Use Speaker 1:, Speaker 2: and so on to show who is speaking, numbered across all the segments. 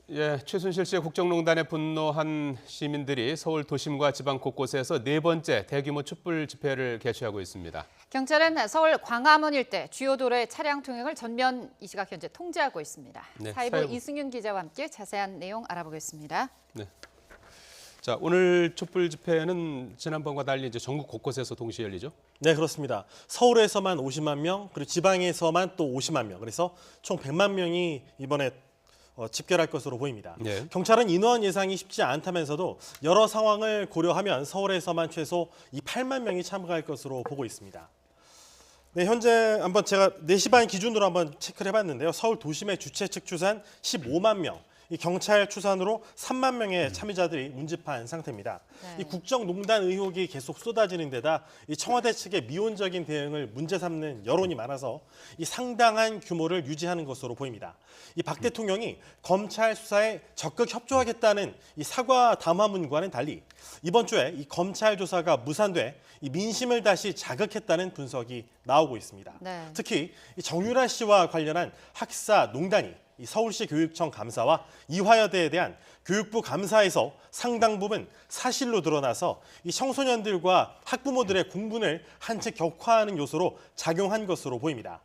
Speaker 1: 예, 최순실 씨의 국정농단에 분노한 시민들이 서울 도심과 지방 곳곳에서 네 번째 대규모 촛불 집회를 개최하고 있습니다.
Speaker 2: 경찰은 서울 광화문 일대 주요 도로의 차량 통행을 전면 이 시각 현재 통제하고 있습니다.
Speaker 1: 네,
Speaker 2: 사회부 이승윤 기자와 함께 자세한 내용 알아보겠습니다.
Speaker 1: 네. 자, 오늘 촛불 집회는 지난번과 달리 이제 전국 곳곳에서 동시에 열리죠?
Speaker 3: 네, 그렇습니다. 서울에서만 50만 명, 그리고 지방에서만 또 50만 명. 그래서 총 100만 명이 이번에 집결할 것으로 보입니다.
Speaker 1: 네.
Speaker 3: 경찰은 인원 예상이 쉽지 않다면서도 여러 상황을 고려하면 서울에서만 최소 이 8만 명이 참가할 것으로 보고 있습니다. 네, 현재 한번 제가 4시 반 기준으로 한번 체크를 해봤는데요. 서울 도심의 주최 측 추산 15만 명, 이 경찰 추산으로 3만 명의 참여자들이 운집한 상태입니다.
Speaker 2: 네.
Speaker 3: 이 국정농단 의혹이 계속 쏟아지는 데다 이 청와대 측의 미온적인 대응을 문제 삼는 여론이 많아서 이 상당한 규모를 유지하는 것으로 보입니다. 이 박 대통령이 검찰 수사에 적극 협조하겠다는 이 사과 담화문과는 달리 이번 주에 이 검찰 조사가 무산돼 이 민심을 다시 자극했다는 분석이 나오고 있습니다.
Speaker 2: 네.
Speaker 3: 특히 이 정유라 씨와 관련한 학사 농단이 이 서울시 교육청 감사와 이화여대에 대한 교육부 감사에서 상당 부분 사실로 드러나서 이 청소년들과 학부모들의 공분을 한층 격화하는 요소로 작용한 것으로 보입니다.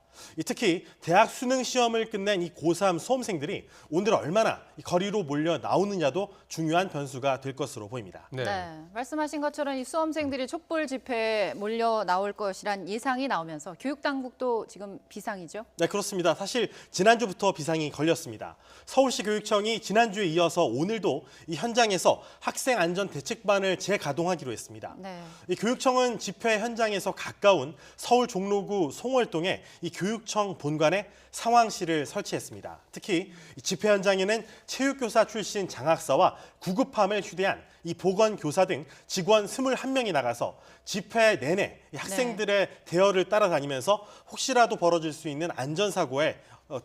Speaker 3: 특히 대학 수능 시험을 끝낸 이 고3 수험생들이 오늘 얼마나 이 거리로 몰려 나오느냐도 중요한 변수가 될 것으로 보입니다.
Speaker 1: 네.
Speaker 2: 말씀하신 것처럼 이 수험생들이 촛불 집회에 몰려 나올 것이란 예상이 나오면서 교육당국도 지금 비상이죠?
Speaker 3: 네, 그렇습니다. 사실 지난주부터 비상이 걸렸습니다. 서울시 교육청이 지난주에 이어서 오늘도 이 현장에서 학생 안전 대책반을 재가동하기로 했습니다.
Speaker 2: 네.
Speaker 3: 이 교육청은 집회 현장에서 가까운 서울 종로구 송월동에 이 교육청 본관에 상황실을 설치했습니다. 특히 이 집회 현장에는 체육교사 출신 장학사와 구급함을 휴대한 이 보건교사 등 직원 21명이 나가서 집회 내내 이 학생들의 대열을 따라다니면서 혹시라도 벌어질 수 있는 안전사고에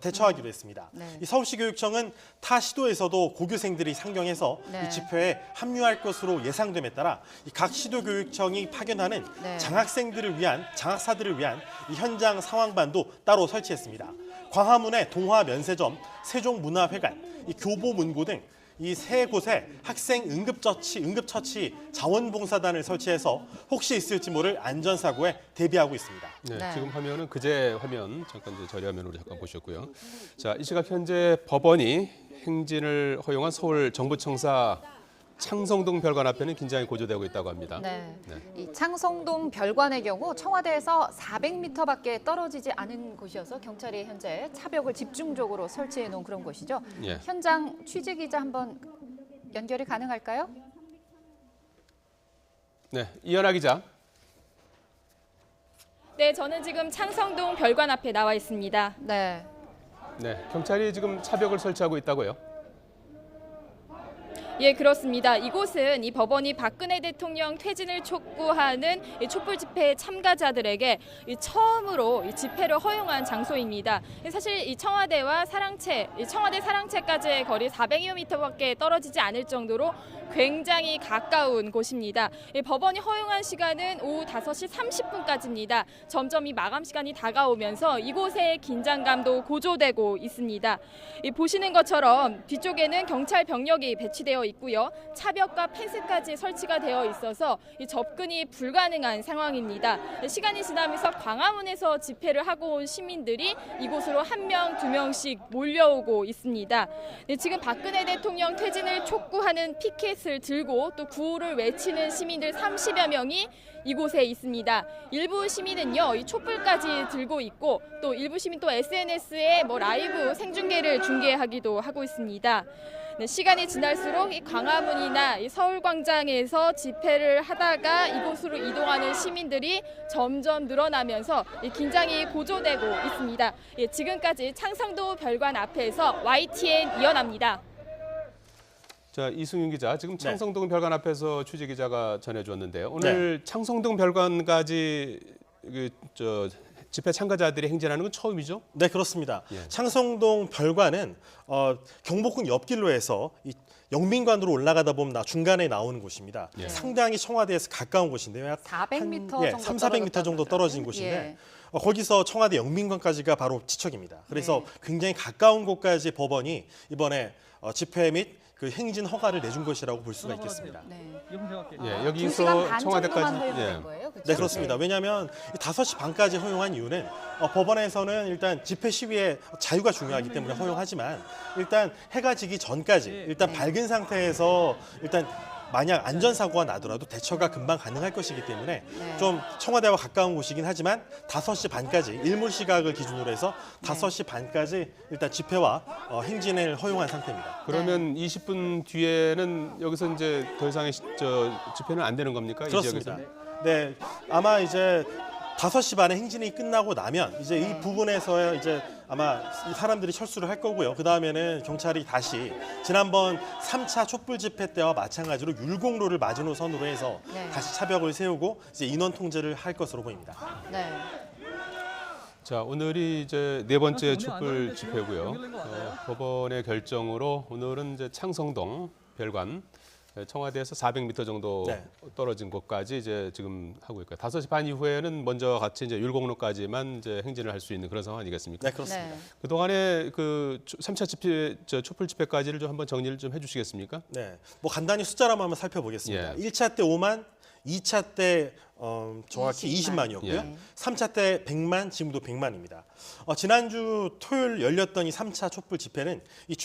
Speaker 3: 대처하기로 했습니다.
Speaker 2: 네.
Speaker 3: 이 서울시 교육청은 타 시도에서도 고교생들이 상경해서
Speaker 2: 네.
Speaker 3: 이 집회에 합류할 것으로 예상됨에 따라 이 각 시도 교육청이 파견하는
Speaker 2: 네.
Speaker 3: 장학사들을 위한 이 현장 상황반도 따로 설치했습니다. 광화문의 동화면세점, 세종문화회관, 이 교보문고 등 이 세 곳에 학생 응급처치 자원봉사단을 설치해서 혹시 있을지 모를 안전사고에 대비하고 있습니다.
Speaker 1: 네,
Speaker 2: 네.
Speaker 1: 지금 화면은 그제 화면 잠깐 이제 저리 화면으로 잠깐 보셨고요. 자, 이 시각 현재 법원이 행진을 허용한 서울 정부청사 창성동 별관 앞에는 긴장이 고조되고 있다고 합니다.
Speaker 2: 네.
Speaker 1: 네.
Speaker 2: 이 창성동 별관의 경우 청와대에서 400m밖에 떨어지지 않은 곳이어서 경찰이 현재 차벽을 집중적으로 설치해 놓은 그런 곳이죠.
Speaker 1: 예.
Speaker 2: 현장 취재 기자 한번 연결이 가능할까요?
Speaker 1: 네, 이현아 기자.
Speaker 4: 네, 저는 지금 창성동 별관 앞에 나와 있습니다.
Speaker 2: 네.
Speaker 1: 네, 경찰이 지금 차벽을 설치하고 있다고요?
Speaker 4: 예, 그렇습니다. 이곳은 이 법원이 박근혜 대통령 퇴진을 촉구하는 이 촛불 집회 참가자들에게 처음으로 이 집회를 허용한 장소입니다. 사실 이 청와대 사랑채까지의 거리 400여미터밖에 떨어지지 않을 정도로 굉장히 가까운 곳입니다. 이 법원이 허용한 시간은 오후 5시 30분까지입니다. 점점 이 마감 시간이 다가오면서 이곳의 긴장감도 고조되고 있습니다. 이 보시는 것처럼 뒤쪽에는 경찰 병력이 배치되어 있고요. 차벽과 펜스까지 설치가 되어 있어서 이 접근이 불가능한 상황입니다. 시간이 지나면서 광화문에서 집회를 하고 온 시민들이 이곳으로 1명, 2명씩 몰려오고 있습니다. 지금 박근혜 대통령 퇴진을 촉구하는 피켓을 들고 또 구호를 외치는 시민들 30여 명이 이곳에 있습니다. 일부 시민은요, 이 촛불까지 들고 있고 또 일부 시민 또 SNS에 라이브 생중계를 중계하기도 하고 있습니다. 네, 시간이 지날수록 이 광화문이나 이 서울광장에서 집회를 하다가 이곳으로 이동하는 시민들이 점점 늘어나면서 이 긴장이 고조되고 있습니다. 예, 지금까지 창성도 별관 앞에서 YTN 이현아입니다.
Speaker 1: 자, 이승윤 기자, 지금
Speaker 3: 네.
Speaker 1: 창성동 별관 앞에서 취재 기자가 전해줬는데요. 오늘 창성동 별관까지 집회 참가자들이 행진하는 건 처음이죠?
Speaker 3: 네, 그렇습니다.
Speaker 1: 예.
Speaker 3: 창성동 별관은 경복궁 옆길로 해서 이 영빈관으로 올라가다 보면 중간에 나오는 곳입니다.
Speaker 1: 예.
Speaker 3: 상당히 청와대에서 가까운 곳인데요. 약
Speaker 2: 400m
Speaker 3: 한,
Speaker 2: 정도
Speaker 3: 300~400m 정도 떨어진 곳인데
Speaker 2: 예.
Speaker 3: 거기서 청와대 영빈관까지가 바로 지척입니다. 그래서
Speaker 2: 네.
Speaker 3: 굉장히 가까운 곳까지 법원이 이번에 집회 및 그 행진 허가를 내준 것이라고 볼 수가 있겠습니다.
Speaker 2: 네.
Speaker 1: 예,
Speaker 2: 2시간 반
Speaker 1: 여기서
Speaker 2: 정도만
Speaker 1: 청와대까지
Speaker 2: 허용된 거예요? 그렇죠?
Speaker 3: 네, 그렇습니다. 왜냐하면 5시 반까지 허용한 이유는 법원에서는 일단 집회 시위의 자유가 중요하기 때문에 허용하지만 일단 해가 지기 전까지 일단 밝은 상태에서 일단 만약 안전사고가 나더라도 대처가 금방 가능할 것이기 때문에
Speaker 2: 네.
Speaker 3: 좀 청와대와 가까운 곳이긴 하지만 5시 반까지 일몰 시각을 기준으로 해서
Speaker 2: 네.
Speaker 3: 5시 반까지 일단 집회와 행진을 허용한 상태입니다.
Speaker 1: 그러면 20분 뒤에는 여기서 이제 더 이상의 집회는 안 되는 겁니까? 이
Speaker 3: 그렇습니다.
Speaker 1: 지역에서는?
Speaker 3: 네, 아마 이제 5시 반에 행진이 끝나고 나면 이제 이 부분에서 이제 아마 이 사람들이 철수를 할 거고요. 그 다음에는 경찰이 다시 지난번 3차 촛불 집회 때와 마찬가지로 율곡로를 마지노선으로 해서
Speaker 2: 네.
Speaker 3: 다시 차벽을 세우고 이제 인원 통제를 할 것으로 보입니다.
Speaker 2: 네.
Speaker 1: 자, 오늘이 이제 네 번째 촛불 집회고요. 법원의 결정으로 오늘은 이제 창성동 별관 청와대에서 400m 정도
Speaker 3: 네.
Speaker 1: 떨어진 곳까지 이제 지금 하고 있고요. 5시 반 이후에는 먼저 같이 이제 율곡로까지만 이제 행진을 할 수 있는 그런 상황 아니겠습니까?
Speaker 3: 네, 그렇습니다.
Speaker 2: 네.
Speaker 1: 그동안에 그 3차 집회, 촛불 집회까지를 좀 한번 정리를 좀 해주시겠습니까?
Speaker 3: 네, 뭐 간단히 숫자로 한번 살펴보겠습니다.
Speaker 1: 예.
Speaker 3: 1차 때 5만, 2차 때 정확히
Speaker 2: 20만.
Speaker 3: 20만이었고요.
Speaker 1: 예.
Speaker 3: 3차 때 100만, 지금도 100만입니다. 지난주 토요일 열렸던 이 3차 촛불 집회는 이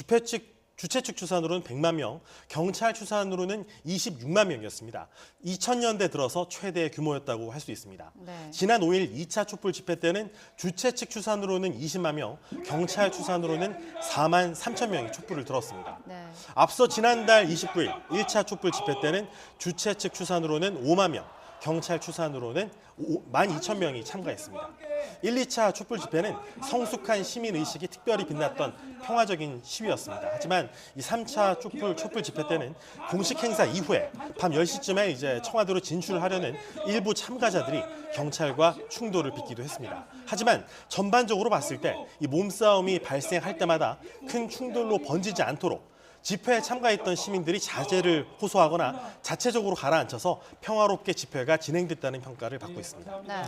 Speaker 3: 주최 측 추산으로는 100만 명, 경찰 추산으로는 26만 명이었습니다. 2000년대 들어서 최대 규모였다고 할 수 있습니다.
Speaker 2: 네.
Speaker 3: 지난 5일 2차 촛불 집회 때는 주최 측 추산으로는 20만 명, 경찰 추산으로는 4만 3천 명이 촛불을 들었습니다.
Speaker 2: 네.
Speaker 3: 앞서 지난달 29일 1차 촛불 집회 때는 주최 측 추산으로는 5만 명, 경찰 추산으로는 12,000명이 참가했습니다. 1, 2차 촛불 집회는 성숙한 시민의식이 특별히 빛났던 평화적인 시위였습니다. 하지만 이 3차 촛불 집회 때는 공식 행사 이후에 밤 10시쯤에 이제 청와대로 진출하려는 일부 참가자들이 경찰과 충돌을 빚기도 했습니다. 하지만 전반적으로 봤을 때 이 몸싸움이 발생할 때마다 큰 충돌로 번지지 않도록 집회에 참가했던 시민들이 자제를 호소하거나 자체적으로 가라앉혀서 평화롭게 집회가 진행됐다는 평가를 받고 있습니다.
Speaker 2: 네.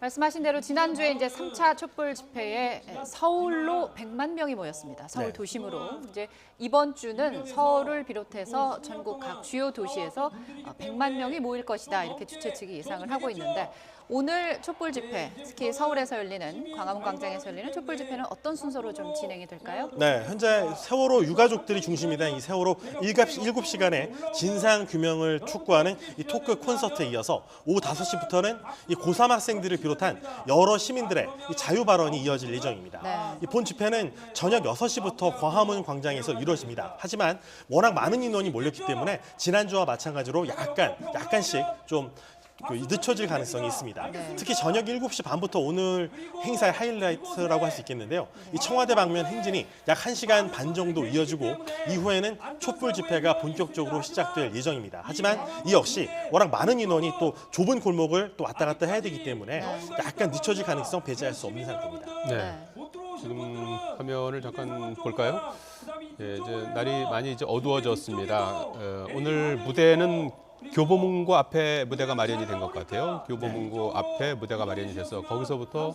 Speaker 2: 말씀하신 대로 지난주에 이제 3차 촛불 집회에 서울로 100만 명이 모였습니다. 서울
Speaker 3: 네.
Speaker 2: 도심으로. 이제 이번 주는 서울을 비롯해서 전국 각 주요 도시에서 100만 명이 모일 것이다. 이렇게 주최 측이 예상을 하고 있는데 오늘 촛불 집회, 특히 서울에서 열리는 광화문 광장에서 열리는 촛불 집회는 어떤 순서로 좀 진행이 될까요?
Speaker 3: 네, 현재 세월호 유가족들이 중심이 된 이 세월호 7시간의 진상 규명을 촉구하는 이 토크 콘서트에 이어서 오후 5시부터는 이 고3 학생들을 비롯한 여러 시민들의 이 자유 발언이 이어질 예정입니다.
Speaker 2: 네.
Speaker 3: 이 본 집회는 저녁 6시부터 광화문 광장에서 이루어집니다. 하지만 워낙 많은 인원이 몰렸기 때문에 지난주와 마찬가지로 약간씩 좀 늦춰질 가능성이 있습니다.
Speaker 2: 네.
Speaker 3: 특히 저녁 7시 반부터 오늘 행사의 하이라이트라고 할 수 있겠는데요. 이 청와대 방면 행진이 약 1시간 반 정도 이어지고 이후에는 촛불 집회가 본격적으로 시작될 예정입니다. 하지만 이 역시 워낙 많은 인원이 또 좁은 골목을 또 왔다 갔다 해야 되기 때문에 약간 늦춰질 가능성 배제할 수 없는 상태입니다.
Speaker 1: 네. 지금 화면을 잠깐 볼까요? 예, 이제 날이 많이 이제 어두워졌습니다. 오늘 무대는 교보문고 앞에 무대가 마련이 된 것 같아요. 교보문고 앞에 무대가 마련이 돼서 거기서부터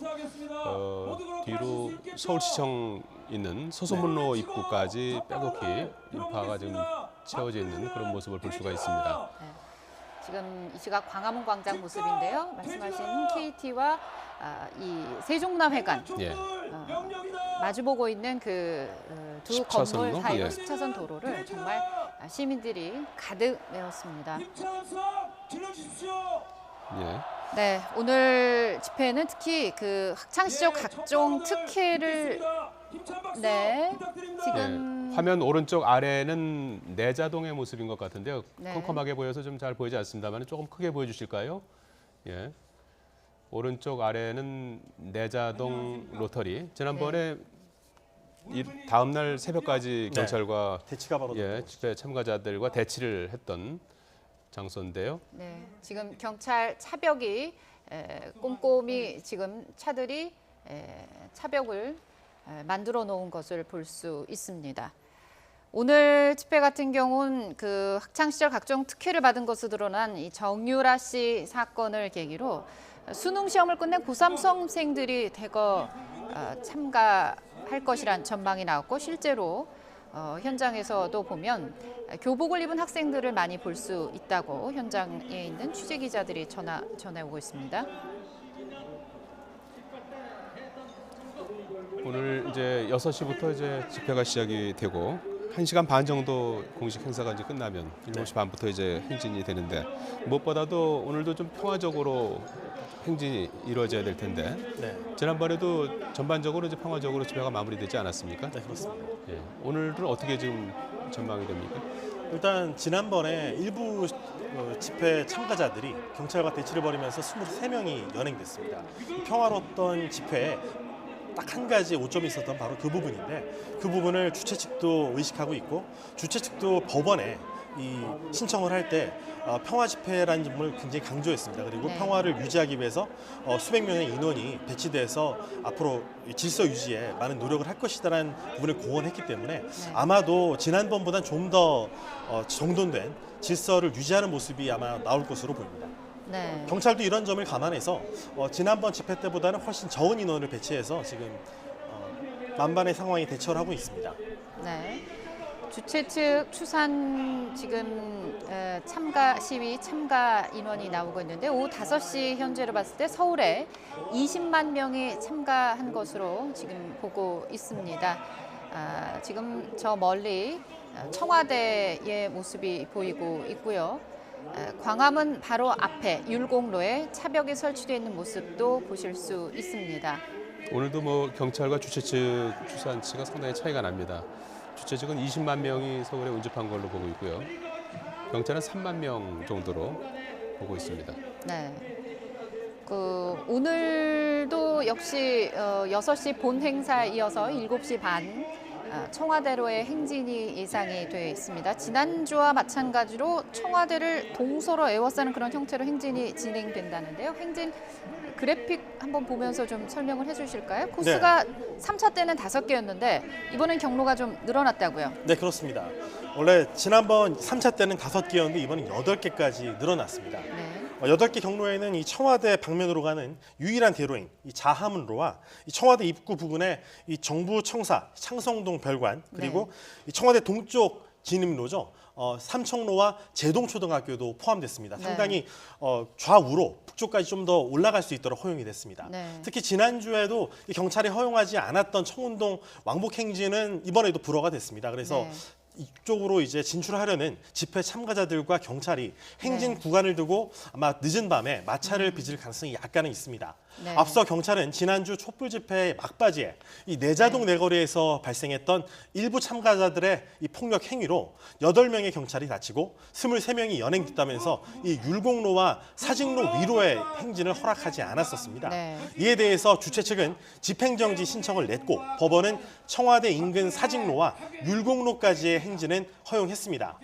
Speaker 1: 뒤로 서울시청 있는 서소문로 입구까지 빼곡히 인파가 지금 채워져 있는 그런 모습을 볼 수가 있습니다.
Speaker 2: 네. 지금 이 시각 광화문 광장 모습인데요. 말씀하신 KT와 이 세종문화회관
Speaker 1: 예.
Speaker 2: 마주보고 있는 그 두
Speaker 1: 10차선로?
Speaker 2: 건물 사이로
Speaker 1: 예.
Speaker 2: 10차선 도로를 정말 시민들이 가득 메웠습니다.
Speaker 1: 예.
Speaker 2: 네, 오늘 집회는 특히 그 학창 시절 각종 특혜를 지금
Speaker 1: 예. 화면 오른쪽 아래는 내자동의 모습인 것 같은데요.
Speaker 2: 네.
Speaker 1: 컴컴하게 보여서 좀 잘 보이지 않습니다만 조금 크게 보여주실까요? 예. 오른쪽 아래는 내자동 로터리. 지난번에 이 다음 날 새벽까지
Speaker 3: 네.
Speaker 1: 경찰과
Speaker 3: 대치가 바로
Speaker 1: 집회 참가자들과 대치를 했던 장소인데요.
Speaker 2: 네, 지금 경찰 차벽이 꼼꼼히 지금 차들이 차벽을 만들어 놓은 것을 볼 수 있습니다. 오늘 집회 같은 경우는 그 학창 시절 각종 특혜를 받은 것으로 드러난 이 정유라 씨 사건을 계기로 수능 시험을 끝낸 고3 수험생들이 대거 참가할 것이란 전망이 나왔고 실제로 현장에서도 보면 교복을 입은 학생들을 많이 볼 수 있다고 현장에 있는 취재 기자들이 전해오고 있습니다.
Speaker 1: 오늘 이제 6시부터 이제 집회가 시작이 되고 1시간 반 정도 공식 행사가 이제 끝나면 7시 반부터 이제 행진이 되는데 무엇보다도 오늘도 좀 평화적으로 행진이 이루어져야 될 텐데
Speaker 3: 네,
Speaker 1: 지난번에도 전반적으로 이제 평화적으로 집회가 마무리되지 않았습니까?
Speaker 3: 네 그렇습니다.
Speaker 1: 예. 오늘은 어떻게 지금 전망이 됩니까?
Speaker 3: 일단 지난번에 일부 집회 참가자들이 경찰과 대치를 벌이면서 23명이 연행됐습니다. 이 평화로웠던 집회에 딱 한 가지 오점이 있었던 바로 그 부분인데 그 부분을 주최 측도 의식하고 있고 주최 측도 법원에 이 신청을 할 때 평화 집회라는 점을 굉장히 강조했습니다. 그리고
Speaker 2: 네.
Speaker 3: 평화를 유지하기 위해서 수백 명의 인원이 배치돼서 앞으로 질서 유지에 많은 노력을 할 것이다라는 부분을 공언했기 때문에 아마도 지난번보다는 좀 더 정돈된 질서를 유지하는 모습이 아마 나올 것으로 보입니다.
Speaker 2: 네.
Speaker 3: 경찰도 이런 점을 감안해서 지난번 집회 때보다는 훨씬 적은 인원을 배치해서 지금 만반의 상황에 대처를 하고 있습니다.
Speaker 2: 네. 주최 측 추산 지금 참가 시위 참가 인원이 나오고 있는데 오후 5시 현재로 봤을 때 서울에 20만 명이 참가한 것으로 지금 보고 있습니다. 지금 저 멀리 청와대의 모습이 보이고 있고요. 광화문 바로 앞에 율곡로에 차벽이 설치되어 있는 모습도 보실 수 있습니다.
Speaker 1: 오늘도 뭐 경찰과 주최 측 추산치가 상당히 차이가 납니다. 주최 측은 20만 명이 서울에 운집한 걸로 보고 있고요. 경찰은 3만 명 정도로 보고 있습니다.
Speaker 2: 네. 오늘도 역시 6시 본 행사에 이어서 7시 반 청와대로의 행진이 예상이 되어 있습니다. 지난주와 마찬가지로 청와대를 동서로 에워싸는 그런 형태로 행진이 진행된다는데요. 행진 그래픽 한번 보면서 좀 설명을 해주실까요? 코스가 3차 때는 5개였는데 이번엔 경로가 좀 늘어났다고요.
Speaker 3: 네, 그렇습니다. 원래 지난번 3차 때는 5개였는데 이번엔 8개까지 늘어났습니다.
Speaker 2: 네.
Speaker 3: 8개 경로에는 이 청와대 방면으로 가는 유일한 대로인 이 자하문로와 이 청와대 입구 부근에 이 정부 청사 창성동 별관 그리고 이 청와대 동쪽 진입로죠. 삼청로와 제동초등학교도 포함됐습니다.
Speaker 2: 네.
Speaker 3: 상당히 좌우로 북쪽까지 좀 더 올라갈 수 있도록 허용이 됐습니다.
Speaker 2: 네.
Speaker 3: 특히 지난주에도 이 경찰이 허용하지 않았던 청운동 왕복 행진은 이번에도 불허가 됐습니다. 그래서
Speaker 2: 네.
Speaker 3: 이쪽으로 이제 진출하려는 집회 참가자들과 경찰이 행진
Speaker 2: 네.
Speaker 3: 구간을 두고 아마 늦은 밤에 마찰을 빚을 가능성이 약간은 있습니다.
Speaker 2: 네.
Speaker 3: 앞서 경찰은 지난주 촛불 집회 막바지에 이 내자동 내거리에서 발생했던 일부 참가자들의 이 폭력 행위로 8명의 경찰이 다치고 23명이 연행됐다면서 이 율곡로와 사직로 위로의 행진을 허락하지 않았었습니다.
Speaker 2: 네.
Speaker 3: 이에 대해서 주최 측은 집행정지 신청을 냈고 법원은 청와대 인근 사직로와 율곡로까지의 행진은 허용했습니다.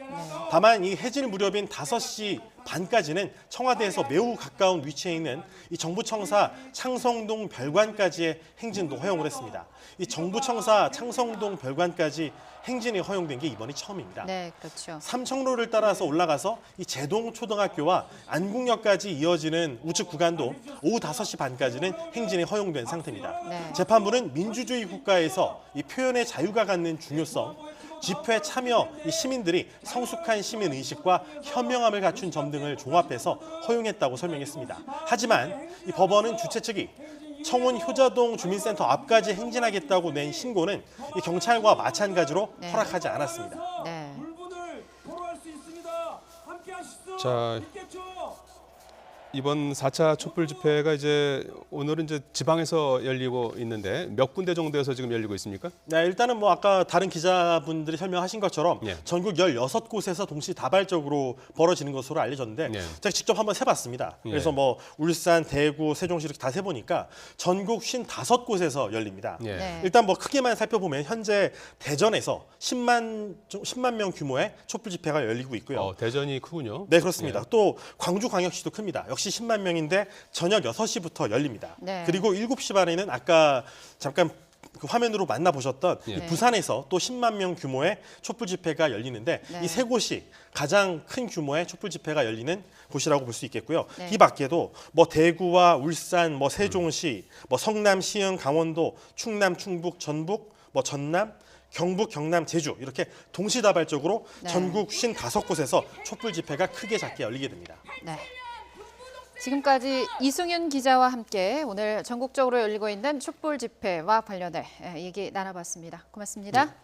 Speaker 3: 다만 이 해질 무렵인 5시 반까지는 청와대에서 매우 가까운 위치에 있는 이 정부청사 창성동 별관까지의 행진도 허용을 했습니다. 이 정부청사 창성동 별관까지 행진이 허용된 게 이번이 처음입니다.
Speaker 2: 네, 그렇죠.
Speaker 3: 삼청로를 따라서 올라가서 이 제동초등학교와 안국역까지 이어지는 우측 구간도 오후 5시 반까지는 행진이 허용된 상태입니다.
Speaker 2: 네.
Speaker 1: 재판부는 민주주의 국가에서 이 표현의 자유가 갖는 중요성, 집회 참여 이 시민들이 성숙한 시민 의식과 현명함을 갖춘 점 등을 종합해서 허용했다고 설명했습니다. 하지만 이 법원은 주최 측이 청운 효자동 주민센터 앞까지 행진하겠다고 낸 신고는 이 경찰과 마찬가지로
Speaker 2: 네.
Speaker 1: 허락하지 않았습니다.
Speaker 2: 네.
Speaker 1: 자, 이번 4차 촛불 집회가 이제 오늘은 이제 지방에서 열리고 있는데 몇 군데 정도에서 지금 열리고 있습니까?
Speaker 3: 네, 일단은 뭐 아까 다른 기자분들이 설명하신 것처럼
Speaker 1: 예.
Speaker 3: 전국 16곳에서 동시다발적으로 벌어지는 것으로 알려졌는데
Speaker 1: 예.
Speaker 3: 제가 직접 한번 세봤습니다.
Speaker 1: 예.
Speaker 3: 그래서 뭐 울산, 대구, 세종시 이렇게 다 세보니까 전국 55곳에서 열립니다.
Speaker 1: 예.
Speaker 2: 네.
Speaker 3: 일단 뭐 크게만 살펴보면 현재 대전에서 10만 명 규모의 촛불 집회가 열리고 있고요.
Speaker 1: 대전이 크군요.
Speaker 3: 네, 그렇습니다.
Speaker 1: 예.
Speaker 3: 또 광주광역시도 큽니다. 역시 10만 명인데 저녁 6시부터 열립니다.
Speaker 2: 네.
Speaker 3: 그리고 7시 반에는 아까 잠깐 그 화면으로 만나보셨던
Speaker 1: 예.
Speaker 3: 부산에서 또 10만 명 규모의 촛불 집회가 열리는데
Speaker 2: 네.
Speaker 3: 이 세 곳이 가장 큰 규모의 촛불 집회가 열리는 곳이라고 볼 수 있겠고요.
Speaker 2: 네.
Speaker 3: 이 밖에도 뭐 대구와 울산, 뭐 세종시, 뭐 성남, 시흥, 강원도, 충남, 충북, 전북, 뭐 전남, 경북, 경남, 제주 이렇게 동시다발적으로
Speaker 2: 네.
Speaker 3: 전국 55곳에서 촛불 집회가 크게 작게 열리게 됩니다.
Speaker 2: 네. 지금까지 이승윤 기자와 함께 오늘 전국적으로 열리고 있는 촛불 집회와 관련해 얘기 나눠봤습니다. 고맙습니다.